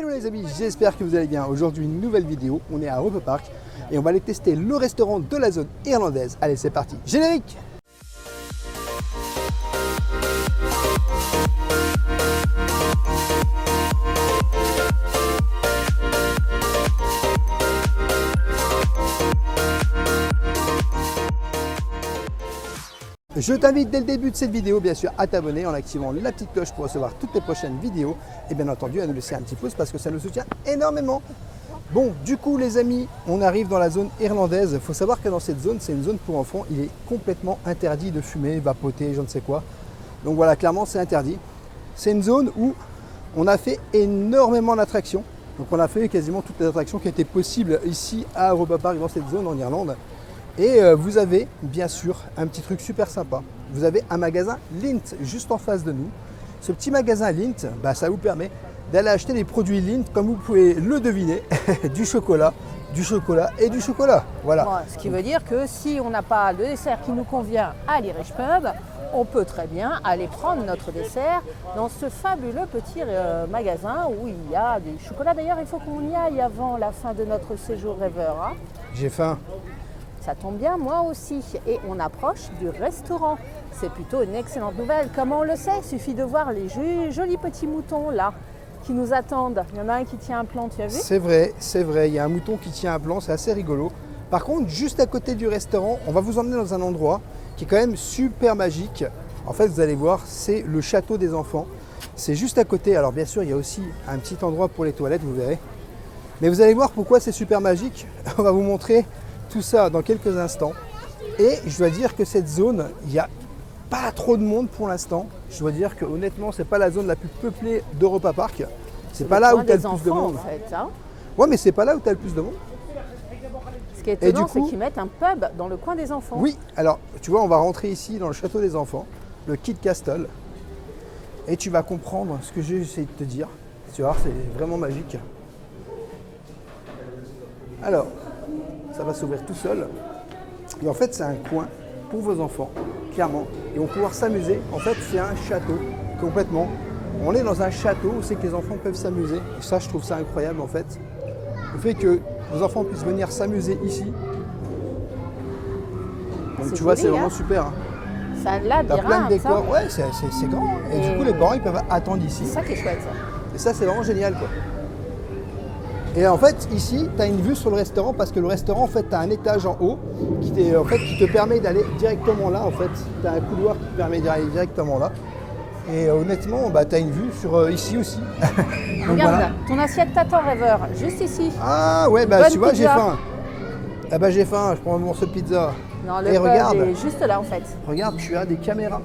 Hello les amis, j'espère que vous allez bien. Aujourd'hui une nouvelle vidéo, on est à Europa Park et on va aller tester le restaurant de la zone irlandaise. Allez c'est parti, générique! Je t'invite dès le début de cette vidéo, bien sûr, à t'abonner en activant la petite cloche pour recevoir toutes les prochaines vidéos. Et bien entendu, à nous laisser un petit pouce parce que ça nous soutient énormément. Bon, du coup, les amis, on arrive dans la zone irlandaise. Il faut savoir que dans cette zone, c'est une zone pour enfants. Il est complètement interdit de fumer, vapoter, je ne sais quoi. Donc voilà, clairement, c'est interdit. C'est une zone où on a fait énormément d'attractions. Donc on a fait quasiment toutes les attractions qui étaient possibles ici à Europa Park, dans cette zone en Irlande. Et vous avez bien sûr un petit truc super sympa. Vous avez un magasin Lindt juste en face de nous. Ce petit magasin Lindt, ça vous permet d'aller acheter des produits Lindt, comme vous pouvez le deviner, du chocolat et du chocolat. Voilà. Bon, ce qui veut dire que si on n'a pas le dessert qui nous convient à l'Irish Pub, on peut très bien aller prendre notre dessert dans ce fabuleux petit magasin où il y a du chocolat. D'ailleurs, il faut qu'on y aille avant la fin de notre séjour rêveur. Hein. J'ai faim. Ça tombe bien, moi aussi. Et on approche du restaurant. C'est plutôt une excellente nouvelle. Comment on le sait? Il suffit de voir les jolis petits moutons là qui nous attendent. Il y en a un qui tient un plant, tu as vu? C'est vrai. Il y a un mouton qui tient un plant, c'est assez rigolo. Par contre, juste à côté du restaurant, on va vous emmener dans un endroit qui est quand même super magique. En fait, vous allez voir, c'est le château des enfants. C'est juste à côté. Alors bien sûr, il y a aussi un petit endroit pour les toilettes, vous verrez. Mais vous allez voir pourquoi c'est super magique. On va vous montrer tout ça dans quelques instants. Et je dois dire que cette zone, il n'y a pas trop de monde pour l'instant. Je dois dire que honnêtement, c'est pas la zone la plus peuplée d'Europa Park. C'est pas là où tu as le plus de monde. En fait, hein. Ouais, mais c'est pas là où tu as le plus de monde. Ce qui est étonnant, c'est qu'ils mettent un pub dans le coin des enfants. Oui, alors tu vois, on va rentrer ici dans le château des enfants, le Kid Castle. Et tu vas comprendre ce que j'ai essayé de te dire. Tu vas voir, c'est vraiment magique. Alors, ça va s'ouvrir tout seul. Et en fait, c'est un coin pour vos enfants, clairement. Ils vont pouvoir s'amuser. En fait, c'est un château, complètement. On est dans un château où c'est que les enfants peuvent s'amuser. Et ça, je trouve ça incroyable, en fait. Le fait que vos enfants puissent venir s'amuser ici. Donc, tu vois, c'est vraiment super. Hein. C'est un labyrinthe. T'as plein de décors. Ouais, c'est grand. Et du coup, les parents, ils peuvent attendre ici. C'est ça qui est chouette, ça. Et ça, c'est vraiment génial, quoi. Et en fait, ici, tu as une vue sur le restaurant parce que le restaurant, en fait, tu as un étage en haut qui te permet d'aller directement là. En fait, tu as un couloir qui te permet d'aller directement là. Et honnêtement, tu as une vue sur ici aussi. Donc, regarde, voilà. ton assiette t'attend, rêveur, juste ici. Ah ouais, tu vois, j'ai faim. Ah j'ai faim, je prends un morceau de pizza. Non, le Et pub regarde, est juste là, en fait. Regarde, tu as des caméras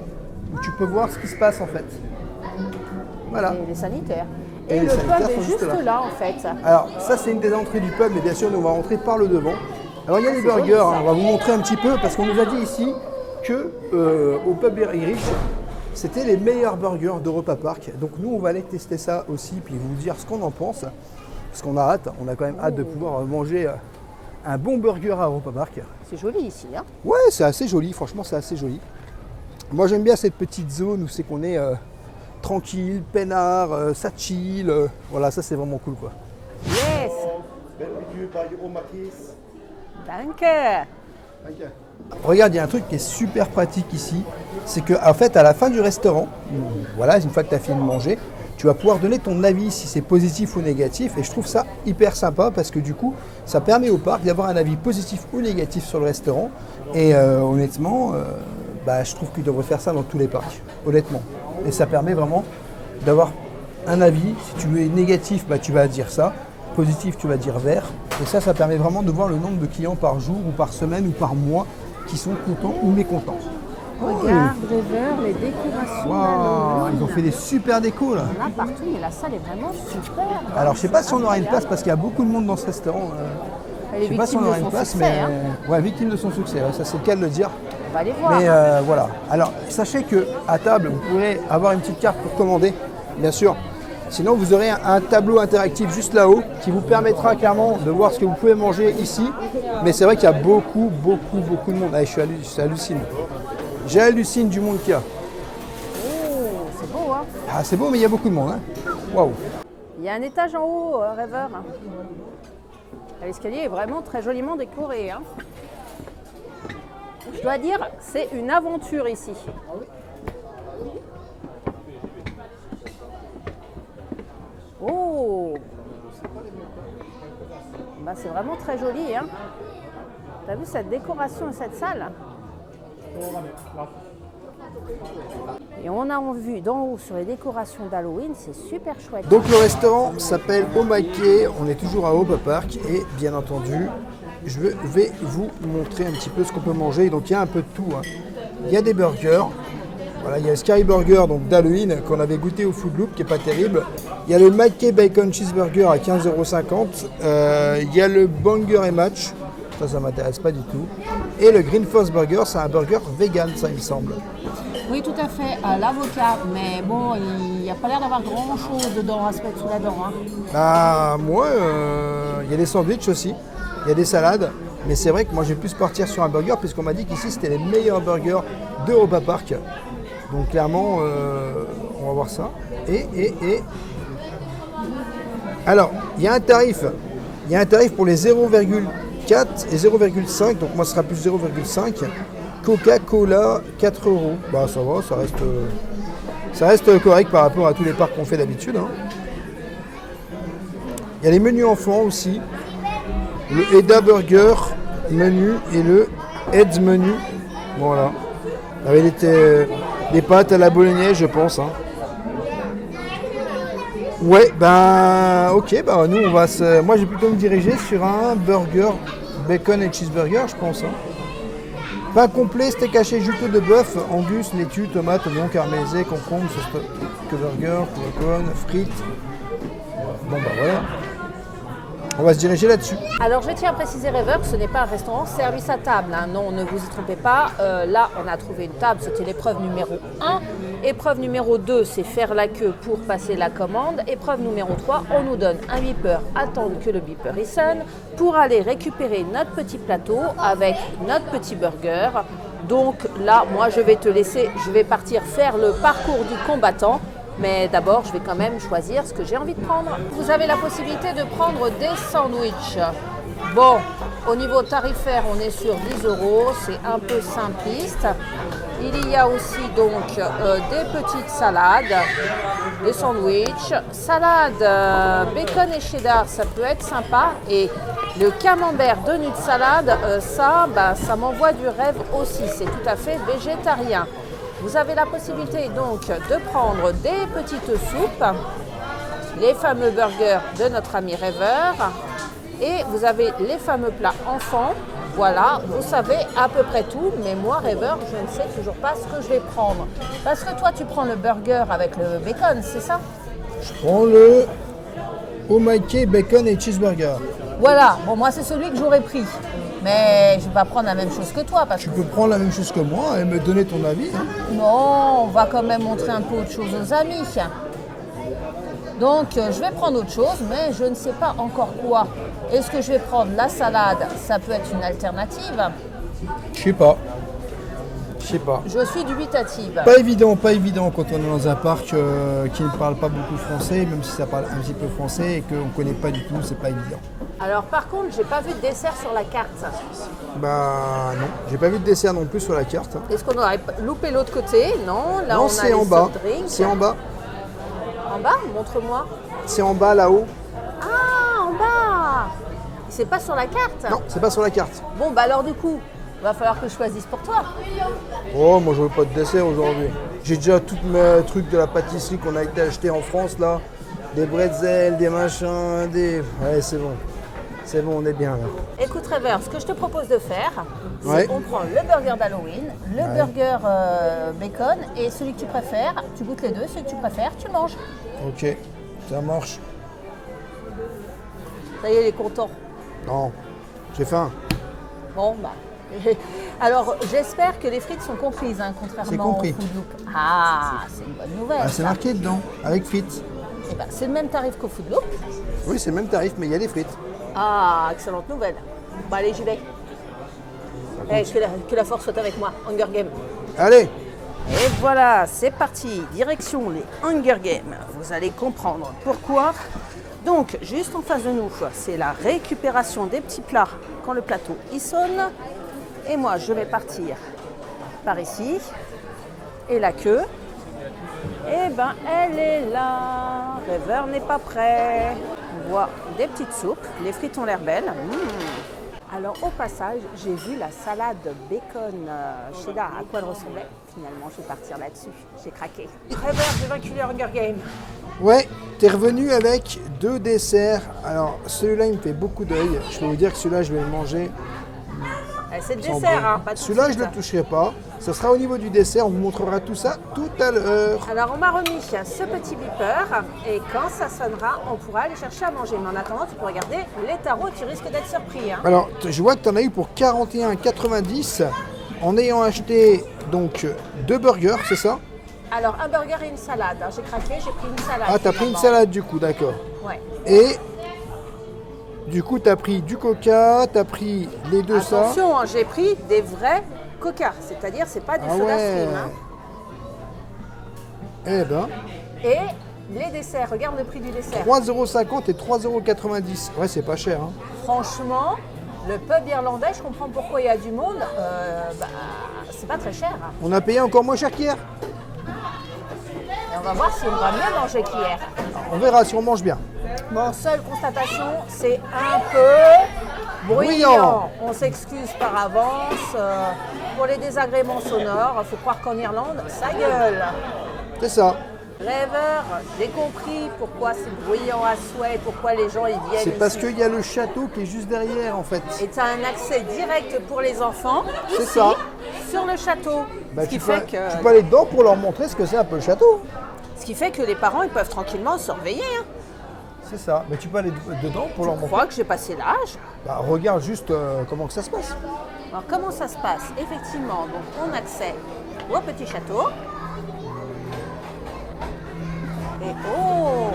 où tu peux voir ce qui se passe, en fait. Voilà. Et les sanitaires. Et Et les le sanitaires pub est sont juste juste là. là, en fait. Alors ça c'est une des entrées du pub, mais bien sûr nous on va rentrer par le devant. Alors il y a les burgers, joli, ça. on va vous montrer un petit peu parce qu'on nous a dit ici que au pub Irish c'était les meilleurs burgers d'Europa Park. Donc nous on va aller tester ça aussi puis vous dire ce qu'on en pense. Parce qu'on a hâte, on a quand même hâte de pouvoir manger un bon burger à Europa Park. C'est joli ici, hein. Ouais, c'est assez joli, franchement c'est assez joli. Moi j'aime bien cette petite zone où c'est qu'on est tranquille, peinard, ça chill. Voilà, ça c'est vraiment cool quoi. Yes. Danke. Regarde, il y a un truc qui est super pratique ici, c'est qu'en fait à la fin du restaurant, voilà, une fois que tu as fini de manger, tu vas pouvoir donner ton avis si c'est positif ou négatif et je trouve ça hyper sympa parce que du coup ça permet au parc d'avoir un avis positif ou négatif sur le restaurant et honnêtement je trouve qu'ils devraient faire ça dans tous les parcs, honnêtement. Et ça permet vraiment d'avoir un avis. Si tu es négatif, tu vas dire ça. Positif, tu vas dire vert. Et ça permet vraiment de voir le nombre de clients par jour ou par semaine ou par mois qui sont contents ou mécontents. Regarde, rêveur, les décorations. Wow, ils ont fait des super décos là. Il y en a partout, mais la salle est vraiment super. Alors je sais pas si on aura une place parce qu'il y a beaucoup de monde dans ce restaurant. Je sais pas si on aura une place, mais ouais, victime de son succès, ça c'est le cas de le dire. On va aller voir. Mais voilà. Alors sachez qu'à table, vous pourrez avoir une petite carte pour commander, bien sûr. Sinon, vous aurez un tableau interactif juste là-haut qui vous permettra clairement de voir ce que vous pouvez manger ici. Mais c'est vrai qu'il y a beaucoup de monde. Allez, j'hallucine. J'hallucine du monde qu'il y a. Oh, c'est beau, hein. Ah, c'est beau, mais il y a beaucoup de monde. Hein. Waouh. Il y a un étage en haut, Rêveur. L'escalier est vraiment très joliment décoré. Hein. Je dois dire, c'est une aventure ici. Oh, bah, c'est vraiment très joli. Hein. T'as vu cette décoration et cette salle? Et on a vu d'en haut sur les décorations d'Halloween, c'est super chouette. Donc le restaurant s'appelle Omake, on est toujours à Oba Park et bien entendu, je vais vous montrer un petit peu ce qu'on peut manger. Donc il y a un peu de tout. Hein. Il y a des burgers, voilà, il y a le Sky Burger d'Halloween qu'on avait goûté au Food Loop qui n'est pas terrible. Il y a le Mackey Bacon Cheeseburger à 15,50 €. Il y a le Banger et Match, ça m'intéresse pas du tout. Et le Green Force Burger, c'est un burger vegan, ça il me semble. Oui, tout à fait, l'avocat, mais bon, il n'y a pas l'air d'avoir grand chose dedans à se mettre sous la dent. Hein. Bah, moi, il y a des sandwichs aussi, il y a des salades, mais c'est vrai que moi j'ai plus partir sur un burger puisqu'on m'a dit qu'ici c'était les meilleurs burgers d'Europa Park. Donc clairement, on va voir ça. Alors, il y a un tarif pour les 0,4 et 0,5, donc moi ce sera plus 0,5. Coca-Cola, 4 €. Bah ça va, ça reste correct par rapport à tous les parcs qu'on fait d'habitude. Hein. Il y a les menus enfants aussi. Le Eda Burger menu et le Heads menu. Voilà. Avec des pâtes à la bolognaise, je pense. Hein. Ouais, ben ok, bah nous on va moi je vais plutôt me diriger sur un burger bacon et cheeseburger, je pense. Hein. Pain complet, steak haché juteux de bœuf, angus, laitue, tomates, oignons caramélisés, concombre, sauce burger, bacon, frites. Bon bah voilà. On va se diriger là-dessus. Alors je tiens à préciser, Rêveur, ce n'est pas un restaurant service à table. Hein. Non, ne vous y trompez pas. Là, on a trouvé une table, c'était l'épreuve numéro 1. Épreuve numéro 2, c'est faire la queue pour passer la commande. Épreuve numéro 3, on nous donne un beeper, attendre que le beeper y sonne, pour aller récupérer notre petit plateau avec notre petit burger. Donc là, moi, je vais te laisser, je vais partir faire le parcours du combattant. Mais d'abord, je vais quand même choisir ce que j'ai envie de prendre. Vous avez la possibilité de prendre des sandwichs. Bon, au niveau tarifaire, on est sur 10 €, c'est un peu simpliste. Il y a aussi donc des petites salades, des sandwichs. Salade bacon et cheddar, ça peut être sympa. Et le camembert de nuit de salade, ça m'envoie du rêve aussi. C'est tout à fait végétarien. Vous avez la possibilité donc de prendre des petites soupes, les fameux burgers de notre ami Rêveur, et vous avez les fameux plats enfants. Voilà, vous savez à peu près tout, mais moi Rêveur, je ne sais toujours pas ce que je vais prendre. Parce que toi tu prends le burger avec le bacon, c'est ça? Je prends le Omake Bacon et Cheeseburger. Voilà, bon moi c'est celui que j'aurais pris. Mais je ne vais pas prendre la même chose que toi. Parce tu peux prendre la même chose que moi et me donner ton avis. Hein. Non, on va quand même montrer un peu autre chose aux amis. Donc je vais prendre autre chose, mais je ne sais pas encore quoi. Est-ce que je vais prendre la salade? Ça peut être une alternative. Je sais pas. Je suis dubitative. Pas évident quand on est dans un parc qui ne parle pas beaucoup français, même si ça parle un petit peu français et qu'on ne connaît pas du tout, c'est pas évident. Alors par contre, j'ai pas vu de dessert sur la carte. Bah non, j'ai pas vu de dessert non plus sur la carte. Est-ce qu'on aurait loupé l'autre côté? Non, là non, on a c'est les en bas. soft drinks. C'est en bas. En bas? Montre-moi. C'est en bas là-haut. Ah, en bas. C'est pas sur la carte? Non, c'est pas sur la carte. Bon bah alors du coup, va falloir que je choisisse pour toi. Oh, moi je veux pas de dessert aujourd'hui. J'ai déjà tous mes trucs de la pâtisserie qu'on a été acheter en France là. Des bretzels, des machins, des... Ouais, c'est bon. C'est bon, on est bien là. Écoute Rêveur, ce que je te propose de faire, c'est Ouais. qu'on prend le burger d'Halloween, le burger bacon et celui que tu préfères, tu goûtes les deux, celui que tu préfères, tu manges. Ok, ça marche. Ça y est, il est content. Non, j'ai faim. Bon, bah. Alors, j'espère que les frites sont comprises, hein, contrairement C'est compris. au Food Loop. Ah, c'est une bonne nouvelle. Ah, c'est ça. marqué dedans, avec frites. Eh ben, c'est le même tarif qu'au Food Loop. Oui, c'est le même tarif, mais il y a des frites. Ah, excellente nouvelle. Bon, allez, j'y vais. Eh, que la force soit avec moi. Hunger Game. Allez, Et voilà, c'est parti. Direction les Hunger Games. Vous allez comprendre pourquoi Donc, juste en face de nous, c'est la récupération des petits plats quand le plateau il sonne. Et moi, je vais partir par ici. Et la queue, eh ben, elle est là. Rêveur n'est pas prêt. On voit des petites soupes. Les frites ont l'air belles. Alors, au passage, j'ai vu la salade bacon cheddar. À quoi elle ressemblait? Finalement, je vais partir là-dessus. J'ai craqué. Rêveur, j'ai vaincu le Hunger Game. Ouais, t'es revenu avec 2 desserts. Alors, celui-là, il me fait beaucoup d'œil. Je peux vous dire que celui-là, je vais le manger. C'est le dessert, hein, pas de Celui-là, suite. je ne le toucherai pas. Ça sera au niveau du dessert. On vous montrera tout ça tout à l'heure. Alors, on m'a remis ce petit beeper et quand ça sonnera, on pourra aller chercher à manger. Mais en attendant, tu peux regarder les tarots, tu risques d'être surpris. Hein. Alors, je vois que tu en as eu pour 41,90 en ayant acheté donc 2 burgers, c'est ça? Alors, un burger et une salade. Hein. J'ai craqué, j'ai pris une salade. Ah, t'as pris une salade du coup, d'accord. Ouais. Et du coup, t'as pris du coca, t'as pris les deux ça. Attention, hein, j'ai pris des vrais coca, c'est-à-dire c'est pas du Ah soda ouais. stream. Hein. Eh ben, Et les desserts, regarde le prix du dessert. 3,50 € et 3,90 €. Ouais, c'est pas cher. Hein. Franchement, le pub irlandais, je comprends pourquoi il y a du monde. C'est pas très cher. Hein. On a payé encore moins cher qu'hier. Et on va voir si on va mieux manger qu'hier. On verra si on mange bien. Bon, seule constatation, c'est un peu bruyant. On s'excuse par avance pour les désagréments sonores. Il faut croire qu'en Irlande, ça gueule. C'est ça. Rêveur, j'ai compris pourquoi c'est bruyant à souhait, pourquoi les gens y viennent. C'est parce ici. qu'il y a le château qui est juste derrière en fait. Et tu as un accès direct pour les enfants, C'est ici, ça. sur le château. Bah, ce, qui tu peux fait aller dedans pour leur montrer ce que c'est un peu le château. que les parents ils peuvent tranquillement surveiller. Hein. C'est ça. Mais tu peux aller dedans pour leur Je montrer. crois que j'ai passé l'âge. Bah, regarde juste comment que ça se passe. Alors comment ça se passe? Effectivement, donc on a accès au petit château. Et oh,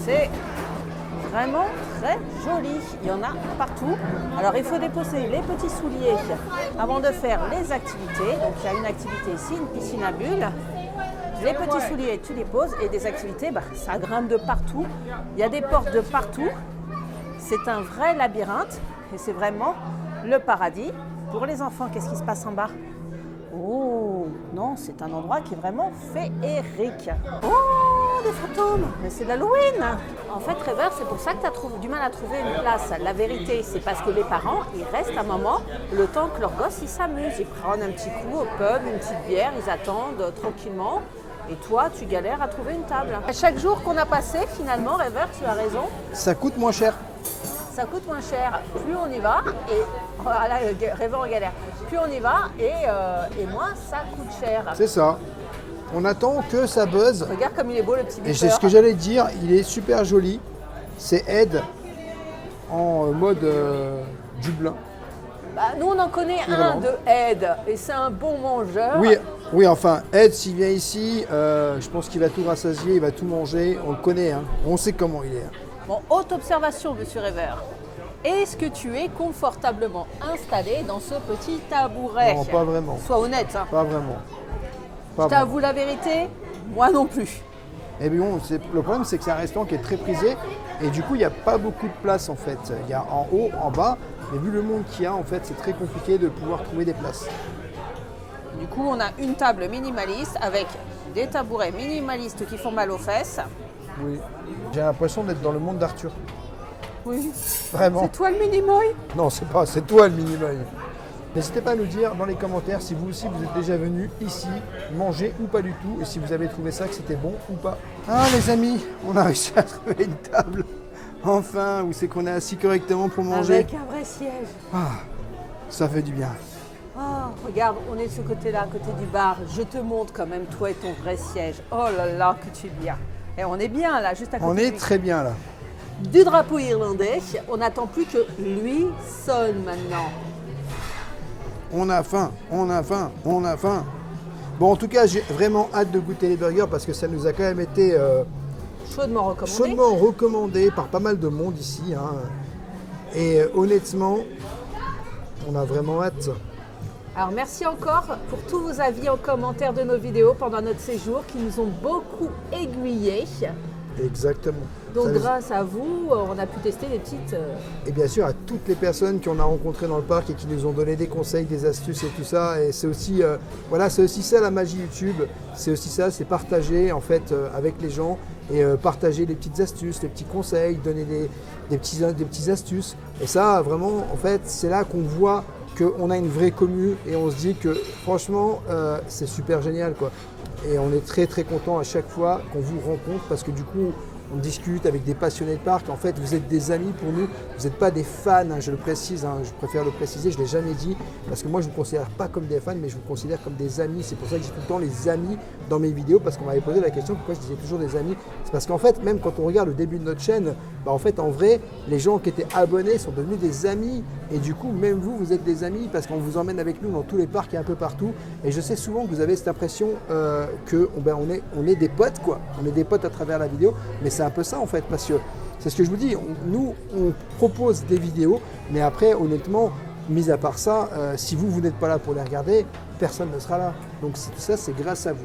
c'est vraiment très joli. Il y en a partout. Alors il faut déposer les petits souliers avant de faire les activités. Donc il y a une activité ici, une piscine à bulles. Les petits souliers, tu les poses et des activités, ça grimpe de partout. Il y a des portes de partout. C'est un vrai labyrinthe et c'est vraiment le paradis. Pour les enfants, qu'est-ce qui se passe en bas? Oh, non, c'est un endroit qui est vraiment féerique. Oh, des fantômes, mais c'est d'Halloween. En fait, Rêveur, c'est pour ça que tu as du mal à trouver une place. La vérité, c'est parce que les parents, ils restent un moment, le temps que leurs gosses, ils s'amusent. Ils prennent un petit coup au pub, une petite bière, ils attendent tranquillement. Et toi, tu galères à trouver une table. À chaque jour qu'on a passé, finalement, Rêveur, tu as raison, Ça coûte moins cher. ça coûte moins cher. Plus on y va, et voilà, Rêveur en galère. Plus on y va, et moins ça coûte cher. C'est ça. On attend que ça buzz. Regarde comme il est beau le petit Et c'est ce beeper. que j'allais te dire, il est super joli. C'est Ed en mode Dublin. Bah, nous, on en connaît un Irlande. de Ed, et c'est un bon mangeur. Oui, enfin, Ed, s'il vient ici, je pense qu'il va tout rassasier, il va tout manger. On le connaît, hein. On sait comment il est. Bon, haute observation, monsieur Rêveur. Est-ce que tu es confortablement installé dans ce petit tabouret? Non, pas vraiment. Sois honnête. Hein. Pas vraiment. Pas Je vraiment. t'avoue la vérité, moi non plus. Et bien bon, le problème, c'est que c'est un restaurant qui est très prisé. Et du coup, il n'y a pas beaucoup de place, en fait. Il y a en haut, en bas. Mais vu le monde qu'il y a, en fait, c'est très compliqué de pouvoir trouver des places. Du coup, on a une table minimaliste avec des tabourets minimalistes qui font mal aux fesses. Oui. J'ai l'impression d'être dans le monde d'Arthur. Oui. Vraiment. C'est toi le minimoy? Non, c'est toi le minimum. N'hésitez pas à nous dire dans les commentaires si vous aussi vous êtes déjà venu ici manger ou pas du tout et si vous avez trouvé ça que c'était bon ou pas. Ah les amis, on a réussi à trouver une table. Enfin, où c'est qu'on est assis correctement pour manger. Avec un vrai siège. Ah, ça fait du bien. Oh, regarde, on est de ce côté-là, à côté du bar. Je te montre quand même toi et ton vrai siège. Oh là là, que tu es bien. Et on est bien là, juste à côté On est très bien là. du drapeau irlandais. On n'attend plus que lui sonne maintenant. On a faim, on a faim, on a faim. Bon, en tout cas, j'ai vraiment hâte de goûter les burgers parce que ça nous a quand même été Chaudement recommandé. chaudement recommandé par pas mal de monde ici. Hein. Et honnêtement, on a vraiment hâte. Alors merci encore pour tous vos avis en commentaire de nos vidéos pendant notre séjour qui nous ont beaucoup aiguillés. Exactement. Donc Ça les- grâce à vous, on a pu tester des petites... Et bien sûr à toutes les personnes qu'on a rencontrées dans le parc et qui nous ont donné des conseils, des astuces et tout ça. Et c'est aussi, voilà, c'est aussi ça la magie YouTube. C'est aussi ça, c'est partager en fait avec les gens et partager les petites astuces, les petits conseils, donner des petits astuces. Et ça vraiment, en fait, c'est là qu'on voit qu'on a une vraie commu et on se dit que franchement, c'est super génial quoi. Et on est très très content à chaque fois qu'on vous rencontre parce que du coup, on discute avec des passionnés de parc. En fait, vous êtes des amis pour nous. Vous n'êtes pas des fans, hein, je le précise, hein, je préfère le préciser, je ne l'ai jamais dit. Parce que moi, je ne vous considère pas comme des fans, mais je vous considère comme des amis. C'est pour ça que j'ai tout le temps les amis dans mes vidéos. Parce qu'on m'avait posé la question pourquoi je disais toujours des amis. C'est parce qu'en fait, même quand on regarde le début de notre chaîne, bah, en fait, en vrai, les gens qui étaient abonnés sont devenus des amis. Et du coup, même vous, vous êtes des amis parce qu'on vous emmène avec nous dans tous les parcs et un peu partout. Et je sais souvent que vous avez cette impression on est des potes, quoi. On est des potes à travers la vidéo. Mais c'est un peu ça, en fait, parce que c'est ce que je vous dis. Nous, on propose des vidéos, mais après, honnêtement, mis à part ça, si vous n'êtes pas là pour les regarder, personne ne sera là. Donc tout ça, c'est grâce à vous.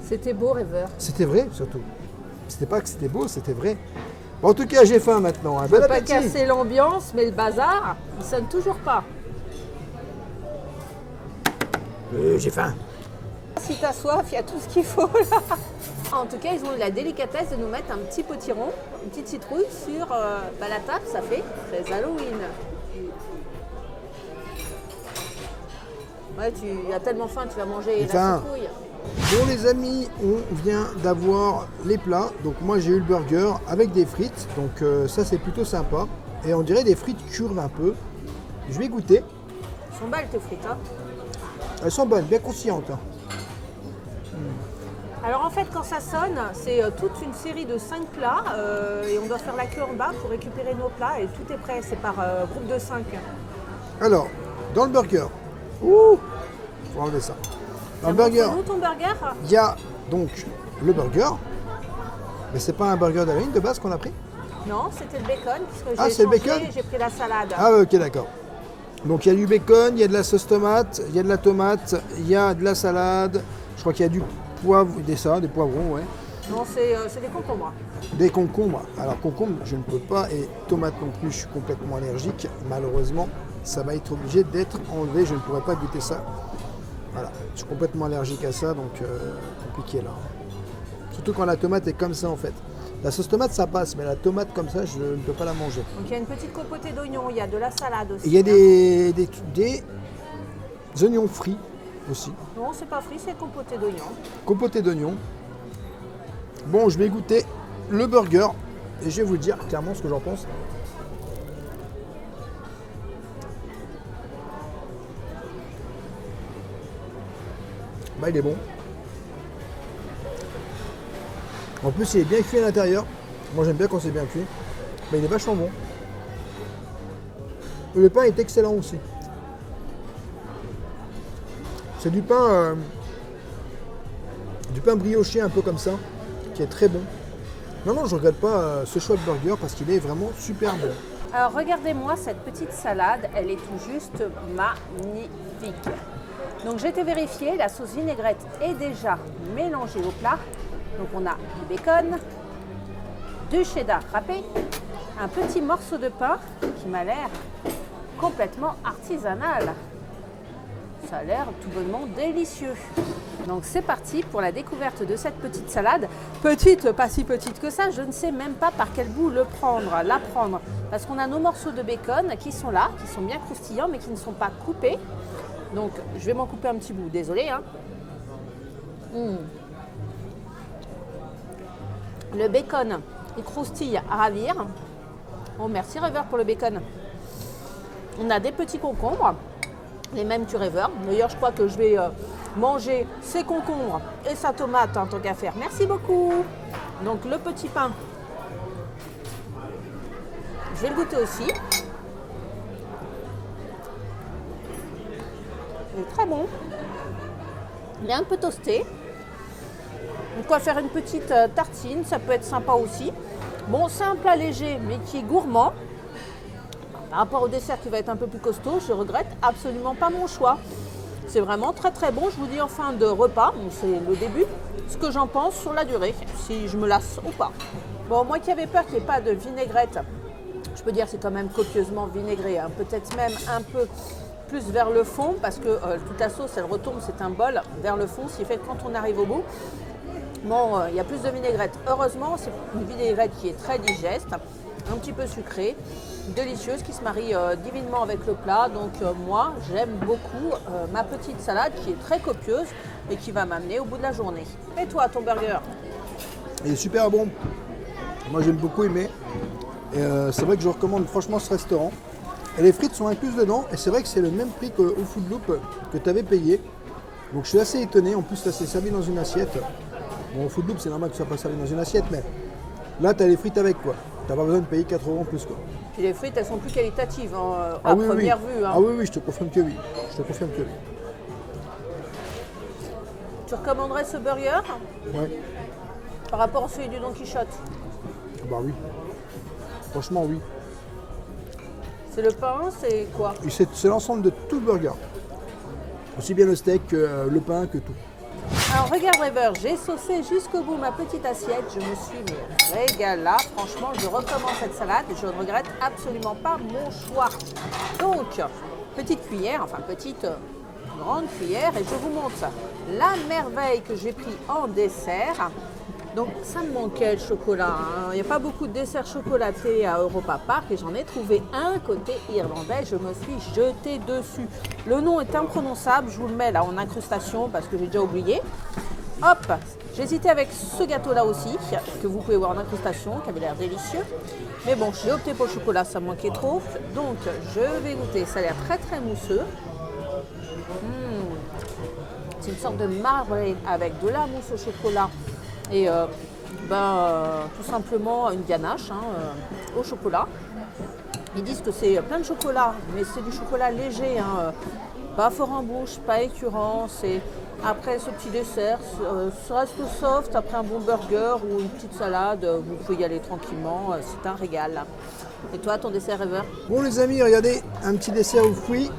C'était beau, rêveur. C'était vrai, surtout. C'était pas que c'était beau, c'était vrai. Bon, en tout cas, j'ai faim maintenant. Je Bon veux pas appétit. casser l'ambiance, mais le bazar, il sonne toujours pas. J'ai faim. Si t'as soif, il y a tout ce qu'il faut là. En tout cas, ils ont eu la délicatesse de nous mettre un petit potiron, une petite citrouille sur la table, ça fait très Halloween. Ouais, tu as tellement faim, tu vas manger J'ai la faim. citrouille. Bon les amis, on vient d'avoir les plats. Donc moi j'ai eu le burger avec des frites. Donc ça c'est plutôt sympa. Et on dirait des frites curves un peu. Je vais goûter. Elles sont belles tes frites, hein. Elles sont bonnes, bien croustillantes, hein. Alors en fait, quand ça sonne, c'est toute une série de 5 plats et on doit faire la queue en bas pour récupérer nos plats et tout est prêt, c'est par groupe de 5. Alors, dans le burger, faut enlever ça. Dans le burger, Montre-nous ton burger. il y a donc le burger. Mais c'est pas un burger d'Halloween de base qu'on a pris? Non, c'était le bacon, puisque Ah, j'ai c'est le changé, bacon j'ai pris la salade. Ah ouais, ok, d'accord. Donc il y a du bacon, il y a de la sauce tomate, il y a de la tomate, il y a de la salade. Je crois qu'il y a du poivre, des poivrons, ouais. Non, c'est des concombres. Des concombres. Alors concombre, je ne peux pas, et tomate non plus, je suis complètement allergique. Malheureusement, ça va être obligé d'être enlevé, je ne pourrai pas goûter ça. Voilà, je suis complètement allergique à ça, donc compliqué là. Surtout quand la tomate est comme ça en fait. La sauce tomate ça passe, mais la tomate comme ça, je ne peux pas la manger. Donc il y a une petite compotée d'oignons, il y a de la salade aussi. Et il y a des oignons frits aussi. Non, c'est pas frit, c'est compoté d'oignons. Compoté d'oignons. Bon, je vais goûter le burger et je vais vous dire clairement ce que j'en pense. Bah, il est bon. En plus, il est bien cuit à l'intérieur. Moi, j'aime bien quand c'est bien cuit. Mais il est vachement bon. Et le pain est excellent aussi. C'est du pain brioché un peu comme ça, qui est très bon. Non, je ne regrette pas ce choix de burger parce qu'il est vraiment super bon. Alors regardez-moi cette petite salade, elle est tout juste magnifique. Donc j'ai été vérifier, la sauce vinaigrette est déjà mélangée au plat. Donc on a du bacon, du cheddar râpé, un petit morceau de pain qui m'a l'air complètement artisanal. Ça a l'air tout bonnement délicieux. Donc c'est parti pour la découverte de cette petite salade. Petite, pas si petite que ça, je ne sais même pas par quel bout la prendre. Parce qu'on a nos morceaux de bacon qui sont là, qui sont bien croustillants mais qui ne sont pas coupés. Donc je vais m'en couper un petit bout, désolé. Hein. Le bacon, il croustille à ravir. Oh merci Rêveur pour le bacon. On a des petits concombres. Les mêmes que Rêveur. D'ailleurs, je crois que je vais manger ces concombres et sa tomate en tant qu'à faire. Merci beaucoup. Donc, le petit pain, je vais le goûter aussi. Il est très bon. Il est un peu toasté. Donc, on va faire une petite tartine. Ça peut être sympa aussi. Bon, c'est un plat léger, mais qui est gourmand. Par rapport au dessert qui va être un peu plus costaud, je regrette absolument pas mon choix. C'est vraiment très très bon, je vous dis en fin de repas, c'est le début, ce que j'en pense sur la durée, si je me lasse ou pas. Bon, moi qui avais peur qu'il n'y ait pas de vinaigrette, je peux dire que c'est quand même copieusement vinaigré, hein. Peut-être même un peu plus vers le fond, parce que toute la sauce, elle retombe, c'est un bol vers le fond, ce qui fait que quand on arrive au bout, bon, il y a plus de vinaigrette. Heureusement, c'est une vinaigrette qui est très digeste, un petit peu sucrée, délicieuse, qui se marie divinement avec le plat. Donc moi, j'aime beaucoup ma petite salade qui est très copieuse et qui va m'amener au bout de la journée. Et toi, ton burger? Il est super bon. Moi, j'aime beaucoup aimer. Et c'est vrai que je recommande franchement ce restaurant. Et les frites sont incluses dedans. Et c'est vrai que c'est le même prix qu'au Food Loop que tu avais payé. Donc je suis assez étonné. En plus, là, c'est servi dans une assiette. Bon, au Food Loop, c'est normal que ça soit pas servi dans une assiette. Mais là, tu as les frites avec, quoi. Tu n'as pas besoin de payer 4 € en plus, quoi. Puis les frites, elles sont plus qualitatives à première vue. Hein. Ah oui, oui, je te confirme que oui. Je te confirme que oui. Tu recommanderais ce burger Ouais. par rapport à celui du Don Quichotte? Bah oui. Franchement, oui. C'est le pain, c'est quoi? Et c'est l'ensemble de tout le burger. Aussi bien le steak que le pain, que tout. Alors regarde Rêveur, j'ai saucé jusqu'au bout ma petite assiette, je me suis régalée. Franchement, je recommence cette salade et je ne regrette absolument pas mon choix. Donc, petite cuillère, enfin petite grande cuillère, et je vous montre la merveille que j'ai pris en dessert. Donc ça me manquait le chocolat, hein. Il n'y a pas beaucoup de desserts chocolatés à Europa Park et j'en ai trouvé un côté irlandais, je me suis jetée dessus. Le nom est imprononçable, je vous le mets là en incrustation parce que j'ai déjà oublié. Hop, j'hésitais avec ce gâteau là aussi, que vous pouvez voir en incrustation, qui avait l'air délicieux. Mais bon, j'ai opté pour le chocolat, ça me manquait trop. Donc je vais goûter, ça a l'air très très mousseux. C'est une sorte de marbré avec de la mousse au chocolat. Et tout simplement une ganache au chocolat. Ils disent que c'est plein de chocolat, mais c'est du chocolat léger, hein, pas fort en bouche, pas écœurant. Après ce petit dessert, ça reste soft, après un bon burger ou une petite salade, vous pouvez y aller tranquillement, c'est un régal. Et toi, ton dessert Rêveur? Bon les amis, regardez, un petit dessert aux fruits.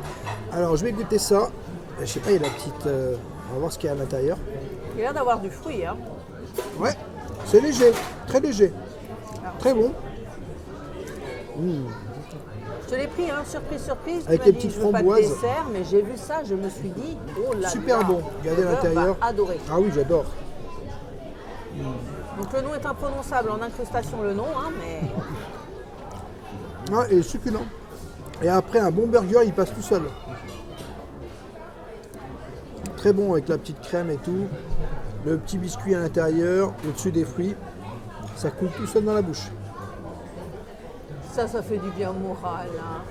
Alors je vais goûter ça. Je sais pas, il y a la petite... on va voir ce qu'il y a à l'intérieur. Il a l'air d'avoir du fruit, hein. Ouais, c'est léger, très léger. Très bon. Je te l'ai pris, hein, surprise. Avec tu m'as les dit, petites je veux pas de framboises. dessert, mais j'ai vu ça, je me suis dit, oh là là. Super bon. Regardez à Rêveur l'intérieur. va adorer. Ah oui, j'adore. Donc le nom est imprononçable, en incrustation le nom, hein, mais... Ah, et succulent. Et après, un bon burger, il passe tout seul. Très bon avec la petite crème et tout. Le petit biscuit à l'intérieur, au-dessus des fruits. Ça coule tout seul dans la bouche. Ça fait du bien au moral. Hein.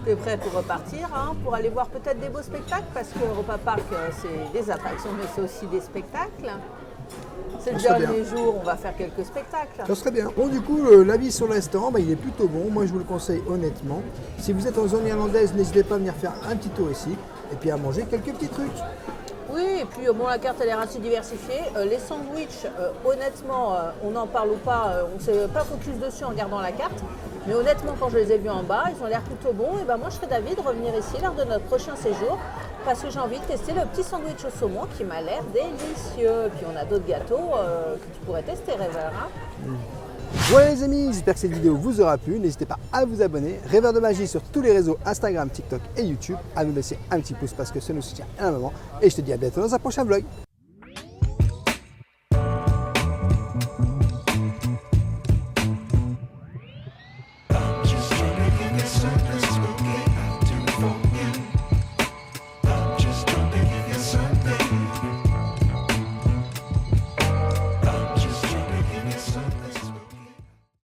Tu es prêt pour repartir, hein, pour aller voir peut-être des beaux spectacles, parce que Europa Park, c'est des attractions, mais c'est aussi des spectacles. C'est le dernier jour, on va faire quelques spectacles. Ça serait bien. Bon, du coup, l'avis sur le restaurant, il est plutôt bon. Moi, je vous le conseille honnêtement. Si vous êtes en zone irlandaise, n'hésitez pas à venir faire un petit tour ici. Et puis à manger quelques petits trucs. Oui, et puis bon, la carte a l'air assez diversifiée. Les sandwichs, honnêtement, on en parle ou pas, on ne s'est pas focus dessus en regardant la carte. Mais honnêtement, quand je les ai vus en bas, ils ont l'air plutôt bons. Et ben moi, je serais d'avis de revenir ici lors de notre prochain séjour parce que j'ai envie de tester le petit sandwich au saumon qui m'a l'air délicieux. Puis on a d'autres gâteaux que tu pourrais tester, Rêveur. Hein. Voilà les amis, j'espère que cette vidéo vous aura plu. N'hésitez pas à vous abonner. Rêveur de magie sur tous les réseaux Instagram, TikTok et YouTube. À nous laisser un petit pouce parce que ça nous soutient énormément. Et je te dis à bientôt dans un prochain vlog.